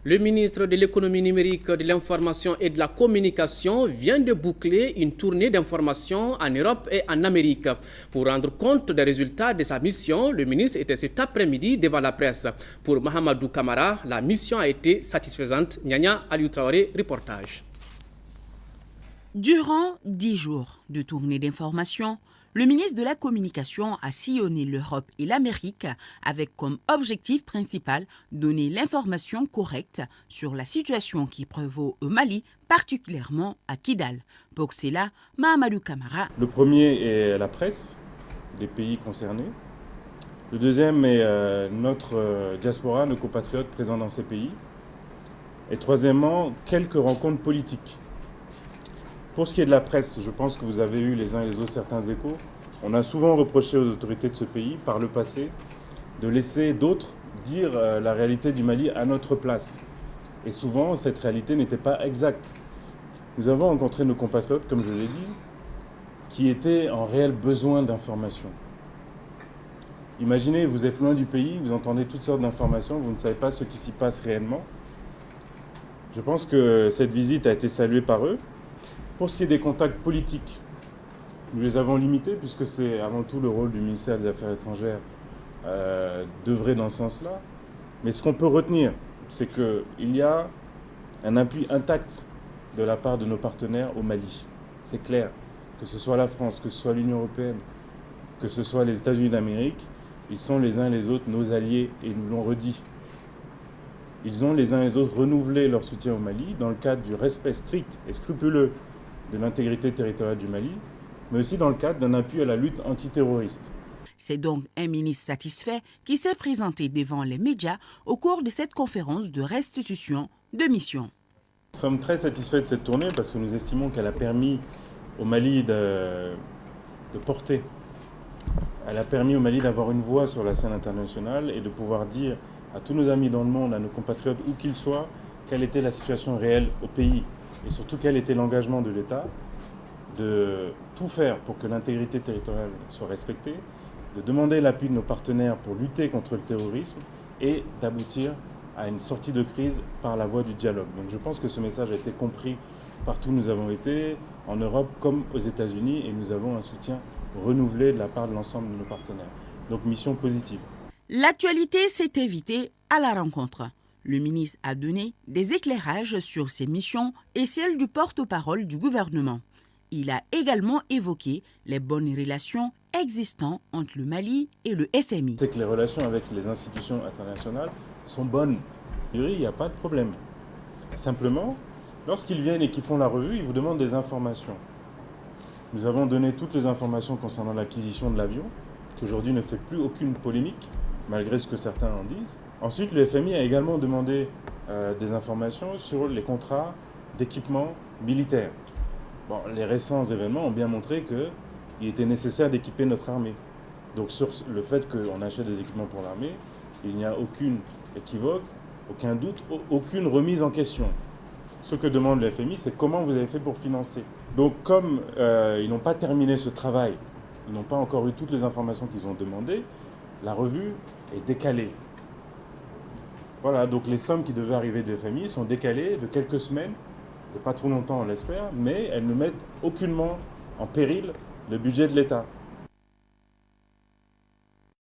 Le ministre de l'économie numérique, de l'information et de la communication vient de boucler une tournée d'information en Europe et en Amérique. Pour rendre compte des résultats de sa mission, le ministre était cet après-midi devant la presse. Pour Mahamadou Kamara, la mission a été satisfaisante. Nyanya Aliou Traoré, reportage. Durant 10 jours de tournée d'information, le ministre de la Communication a sillonné l'Europe et l'Amérique avec comme objectif principal donner l'information correcte sur la situation qui prévaut au Mali, particulièrement à Kidal. Pour cela, Mahamadou Kamara. Le premier est la presse des pays concernés. Le deuxième est notre diaspora, nos compatriotes présents dans ces pays. Et troisièmement, quelques rencontres politiques. Pour ce qui est de la presse, je pense que vous avez eu les uns et les autres certains échos. On a souvent reproché aux autorités de ce pays, par le passé, de laisser d'autres dire la réalité du Mali à notre place. Et souvent, cette réalité n'était pas exacte. Nous avons rencontré nos compatriotes, comme je l'ai dit, qui étaient en réel besoin d'informations. Imaginez, vous êtes loin du pays, vous entendez toutes sortes d'informations, vous ne savez pas ce qui s'y passe réellement. Je pense que cette visite a été saluée par eux. Pour ce qui est des contacts politiques, nous les avons limités puisque c'est avant tout le rôle du ministère des Affaires étrangères d'œuvrer dans ce sens-là. Mais ce qu'on peut retenir, c'est qu'il y a un appui intact de la part de nos partenaires au Mali. C'est clair, que ce soit la France, que ce soit l'Union européenne, que ce soit les États-Unis d'Amérique, ils sont les uns et les autres nos alliés et nous l'ont redit. Ils ont les uns et les autres renouvelé leur soutien au Mali dans le cadre du respect strict et scrupuleux de l'intégrité territoriale du Mali, mais aussi dans le cadre d'un appui à la lutte antiterroriste. C'est donc un ministre satisfait qui s'est présenté devant les médias au cours de cette conférence de restitution de mission. Nous sommes très satisfaits de cette tournée parce que nous estimons qu'elle a permis au Mali de porter. Elle a permis au Mali d'avoir une voix sur la scène internationale et de pouvoir dire à tous nos amis dans le monde, à nos compatriotes, où qu'ils soient, quelle était la situation réelle au pays et surtout quel était l'engagement de l'État de tout faire pour que l'intégrité territoriale soit respectée, de demander l'appui de nos partenaires pour lutter contre le terrorisme et d'aboutir à une sortie de crise par la voie du dialogue. Donc je pense que ce message a été compris partout où nous avons été, en Europe comme aux États-Unis, et nous avons un soutien renouvelé de la part de l'ensemble de nos partenaires. Donc mission positive. L'actualité s'est invitée à la rencontre. Le ministre a donné des éclairages sur ses missions et celles du porte-parole du gouvernement. Il a également évoqué les bonnes relations existantes entre le Mali et le FMI. C'est que les relations avec les institutions internationales sont bonnes. Il n'y a pas de problème. Simplement, lorsqu'ils viennent et qu'ils font la revue, ils vous demandent des informations. Nous avons donné toutes les informations concernant l'acquisition de l'avion, qui aujourd'hui ne fait plus aucune polémique, malgré ce que certains en disent. Ensuite, le FMI a également demandé des informations sur les contrats d'équipement militaire. Bon, les récents événements ont bien montré qu'il était nécessaire d'équiper notre armée. Donc sur le fait qu'on achète des équipements pour l'armée, il n'y a aucune équivoque, aucun doute, aucune remise en question. Ce que demande le FMI, c'est comment vous avez fait pour financer. Donc comme ils n'ont pas terminé ce travail, ils n'ont pas encore eu toutes les informations qu'ils ont demandées, la revue est décalée. Voilà, donc les sommes qui devaient arriver du FMI sont décalées de quelques semaines, de pas trop longtemps on l'espère, mais elles ne mettent aucunement en péril le budget de l'État.